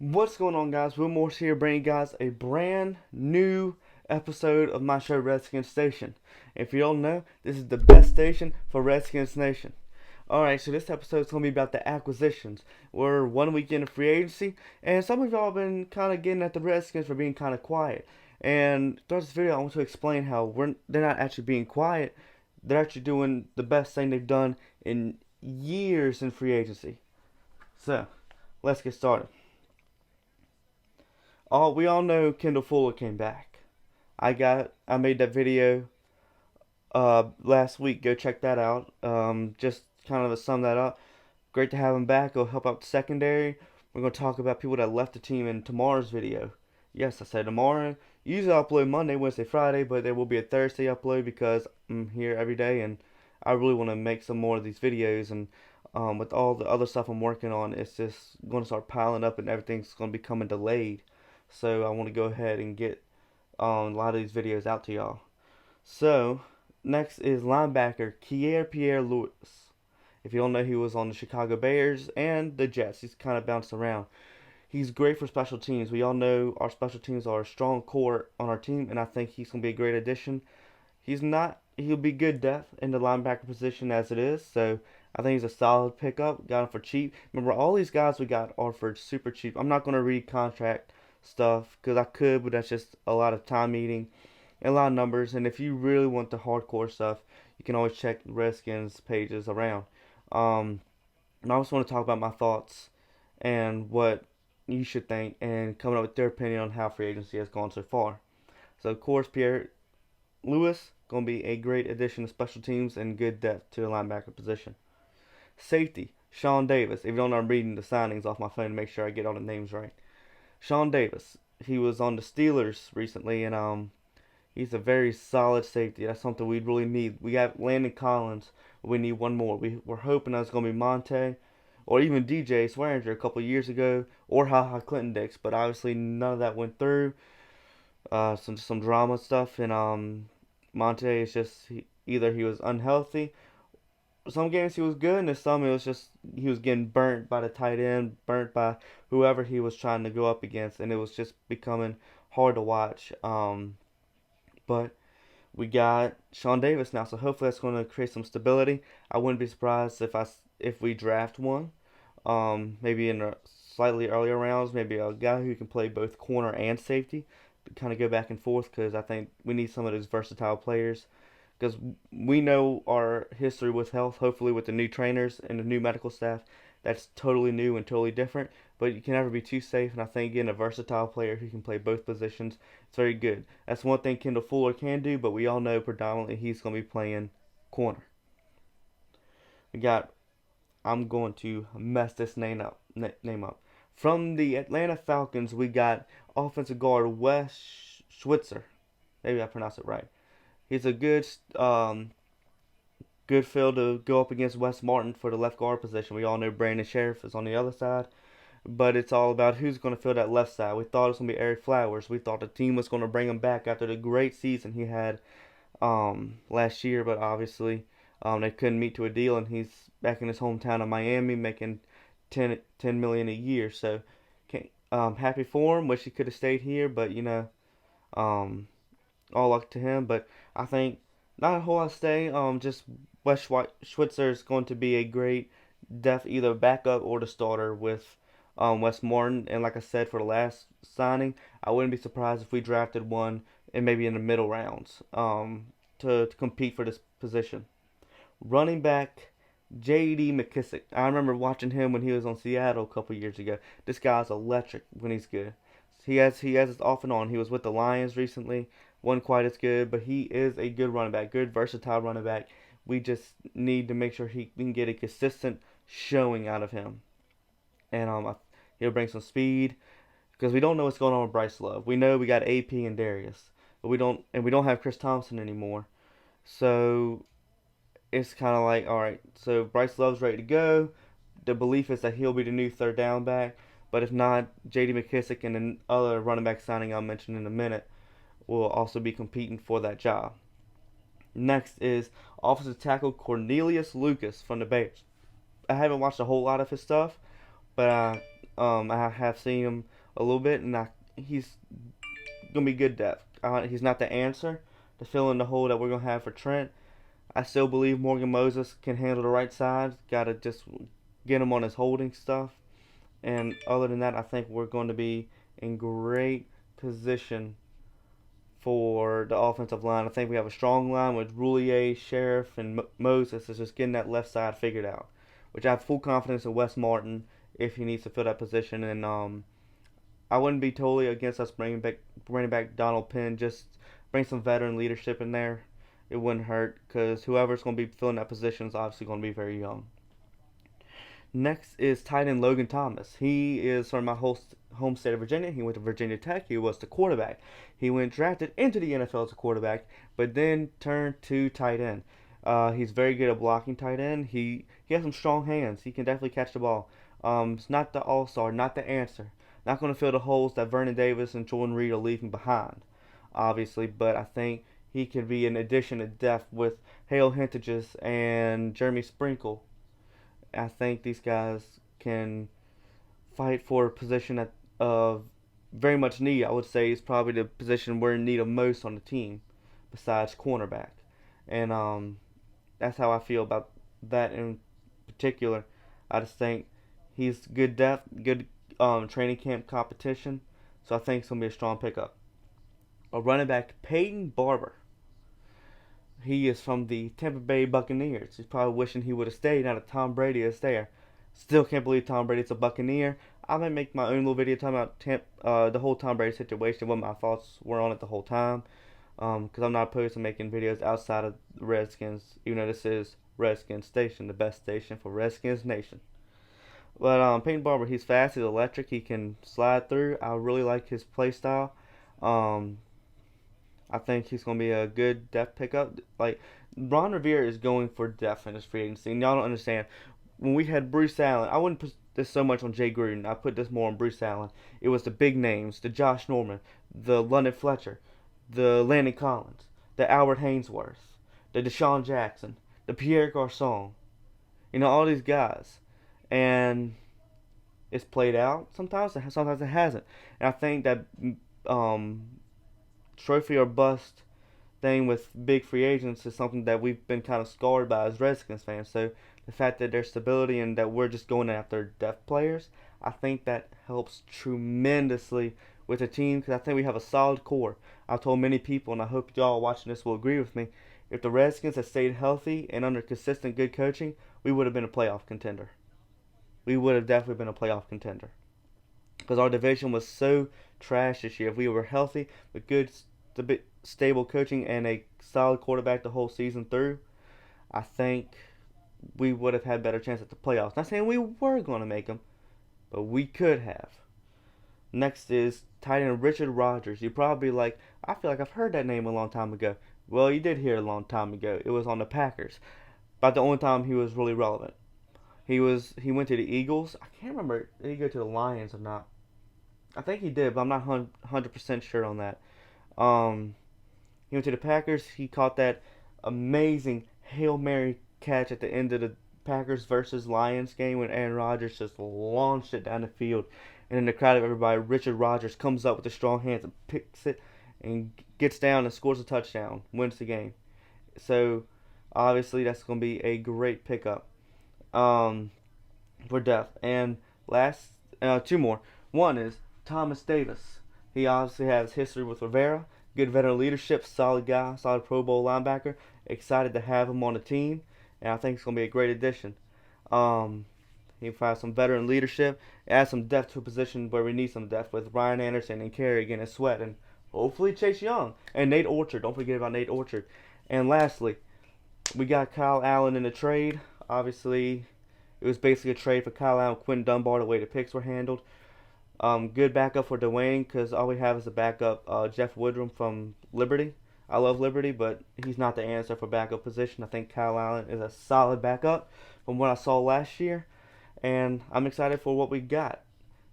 What's going on, guys? Will Morse here, bringing you guys a brand new episode of my show, Redskins Station. If you don't know, this is the best station for Redskins Nation. Alright, so this episode is going to be about the acquisitions. We're 1 week into free agency, and some of y'all have been kind of getting at the Redskins for being kind of quiet. And throughout this video, I want to explain how they're not actually being quiet. They're actually doing the best thing they've done in years in free agency. So, let's get started. We all know Kendall Fuller came back. I made that video last week. Go check that out. Just kind of to sum that up. Great to have him back. He'll help out the secondary. We're gonna talk about people that left the team in tomorrow's video. Yes, I said tomorrow. Usually I upload Monday, Wednesday, Friday, but there will be a Thursday upload because I'm here every day and I really want to make some more of these videos. And with all the other stuff I'm working on, it's just going to start piling up and everything's going to be coming delayed. So I want to go ahead and get a lot of these videos out to y'all. So next is linebacker Pierre Lewis. If you don't know, he was on the Chicago Bears and the Jets. He's kind of bounced around. He's great for special teams. We all know our special teams are a strong core on our team, and I think he's going to be a great addition. He'll be good depth in the linebacker position as it is, so I think he's a solid pickup. Got him for cheap. Remember, all these guys we got are for super cheap. I'm not going to read contract stuff because I could, but that's just a lot of time eating and a lot of numbers. And if you really want the hardcore stuff, you can always check Redskins pages around. And I just want to talk about my thoughts and what you should think and coming up with their opinion on how free agency has gone so far. So, of course, Pierre Lewis going to be a great addition to special teams and good depth to the linebacker position. Safety, Sean Davis. If you don't know, I'm reading the signings off my phone to make sure I get all the names right. Sean Davis. He was on the Steelers recently, and he's a very solid safety. That's something we really need. We have Landon Collins. We need one more. We're hoping that's going to be Monte or even DJ Swearinger a couple years ago or HaHa Clinton Dix, but obviously none of that went through. Some drama stuff, and Monte is just either he was unhealthy. Some games he was good, and some it was just he was getting burnt by the tight end, burnt by whoever he was trying to go up against, and it was just becoming hard to watch. But we got Sean Davis now, so hopefully that's going to create some stability. I wouldn't be surprised if we draft one, maybe in the slightly earlier rounds, maybe a guy who can play both corner and safety, to kind of go back and forth because I think we need some of those versatile players. Because we know our history with health, hopefully with the new trainers and the new medical staff, that's totally new and totally different. But you can never be too safe, and I think getting a versatile player who can play both positions, it's very good. That's one thing Kendall Fuller can do, but we all know predominantly he's going to be playing corner. We got, I'm going to mess this name up. From the Atlanta Falcons, we got offensive guard Wes Schweitzer. Maybe I pronounced it right. He's a good field to go up against Wes Martin for the left guard position. We all know Brandon Sheriff is on the other side, but it's all about who's going to fill that left side. We thought it was going to be Eric Flowers. We thought the team was going to bring him back after the great season he had last year, but obviously they couldn't meet to a deal, and he's back in his hometown of Miami making 10 million a year. So, happy for him. Wish he could have stayed here, but um, all luck to him. But I think not a whole lot to stay. Just Wes Schweitzer is going to be a great depth, either backup or the starter with Wes Martin. And like I said for the last signing, I wouldn't be surprised if we drafted one and maybe in the middle rounds to compete for this position. Running back J.D. McKissick. I remember watching him when he was on Seattle a couple years ago. This guy's electric when he's good. He has it off and on. He was with the Lions recently. Wasn't quite as good, but he is a good running back, good versatile running back. We just need to make sure we can get a consistent showing out of him, and he'll bring some speed because we don't know what's going on with Bryce Love. We know we got AP and Darius, but we don't have Chris Thompson anymore. So it's kind of like, all right, so Bryce Love's ready to go. The belief is that he'll be the new third down back, but if not, J.D. McKissick and the other running back signing I'll mention in a minute will also be competing for that job. Next is offensive tackle Cornelius Lucas from the Bears. I haven't watched a whole lot of his stuff, but I have seen him a little bit, and he's gonna be good depth. He's not the answer to fill in the hole that we're gonna have for Trent. I still believe Morgan Moses can handle the right side. Gotta just get him on his holding stuff. And other than that, I think we're going to be in great position for the offensive line. I think we have a strong line with Roulier, Sheriff, and Moses is just getting that left side figured out. Which I have full confidence in Wes Martin if he needs to fill that position. And I wouldn't be totally against us bringing back Donald Penn. Just bring some veteran leadership in there. It wouldn't hurt because whoever's going to be filling that position is obviously going to be very young. Next is tight end Logan Thomas. He is from my home state of Virginia. He went to Virginia Tech. He was the quarterback. He went drafted into the NFL as a quarterback, but then turned to tight end. He's very good at blocking tight end. He has some strong hands. He can definitely catch the ball. It's not the all-star, not the answer. Not going to fill the holes that Vernon Davis and Jordan Reed are leaving behind, obviously, but I think he can be an addition to depth with Hale Hintages and Jeremy Sprinkle. I think these guys can fight for a position that very much need. I would say is probably the position we're in need of most on the team, besides cornerback. And that's how I feel about that in particular. I just think he's good depth, good training camp competition. So I think it's gonna be a strong pickup. A running back, Peyton Barber. He is from the Tampa Bay Buccaneers. He's probably wishing he would have stayed now that Tom Brady is there. Still can't believe Tom Brady's a Buccaneer. I might make my own little video talking about the whole Tom Brady situation, what my thoughts were on it the whole time. Because I'm not opposed to making videos outside of the Redskins, even though this is Redskins Station, the best station for Redskins Nation. But Peyton Barber, he's fast, he's electric, he can slide through. I really like his play style. Um, I think he's going to be a good depth pickup. Like, Ron Rivera is going for depth in his free agency, and y'all don't understand. When we had Bruce Allen, I wouldn't put this so much on Jay Gruden. I put this more on Bruce Allen. It was the big names, the Josh Norman, the London Fletcher, the Landon Collins, the Albert Hainsworth, the Deshaun Jackson, the Pierre Garcon. You know, all these guys. And it's played out sometimes it hasn't. And I think that trophy or bust thing with big free agents is something that we've been kind of scarred by as Redskins fans. So the fact that there's stability and that we're just going after depth players, I think that helps tremendously with the team because I think we have a solid core. I've told many people, and I hope y'all watching this will agree with me, if the Redskins had stayed healthy and under consistent good coaching, we would have been a playoff contender. We would have definitely been a playoff contender. Because our division was so trash this year. If we were healthy with good, stable coaching and a solid quarterback the whole season through, I think we would have had better chance at the playoffs. Not saying we were going to make them, but we could have. Next is tight end Richard Rodgers. You're probably like, I feel like I've heard that name a long time ago. Well, you did hear it a long time ago. It was on the Packers. About the only time he was really relevant. He went to the Eagles. I can't remember, did he go to the Lions or not? I think he did, but I'm not 100% sure on that. He went to the Packers. He caught that amazing Hail Mary catch at the end of the Packers versus Lions game when Aaron Rodgers just launched it down the field. And in the crowd of everybody, Richard Rodgers comes up with the strong hands and picks it and gets down and scores a touchdown, wins the game. So, obviously, that's going to be a great pickup for depth. And last, two more. One is Thomas Davis. He obviously has history with Rivera. Good veteran leadership, solid guy, solid Pro Bowl linebacker. Excited to have him on the team, and I think it's going to be a great addition. He finds some veteran leadership, add some depth to a position where we need some depth with Ryan Anderson and Kerrigan and Sweat, and hopefully Chase Young and Nate Orchard. Don't forget about Nate Orchard. And lastly, we got Kyle Allen in the trade. Obviously, it was basically a trade for Kyle Allen, Quinn Dunbar, the way the picks were handled. Good backup for Dwayne because all we have is a backup, Jeff Woodrum from Liberty. I love Liberty, but he's not the answer for backup position. I think Kyle Allen is a solid backup from what I saw last year, and I'm excited for what we got.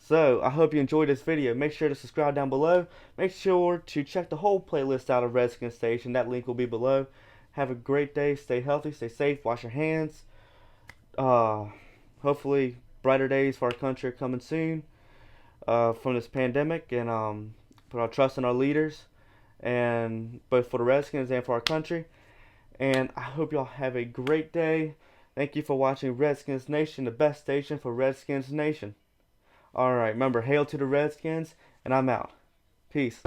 So, I hope you enjoyed this video. Make sure to subscribe down below. Make sure to check the whole playlist out of Redskins Station. That link will be below. Have a great day. Stay healthy. Stay safe. Wash your hands. Hopefully, brighter days for our country are coming soon. from this pandemic, and put our trust in our leaders, and both for the Redskins and for our country. And I hope y'all have a great day. Thank you for watching Redskins Nation, the best station for Redskins Nation. Alright, remember, hail to the Redskins, and I'm out. Peace.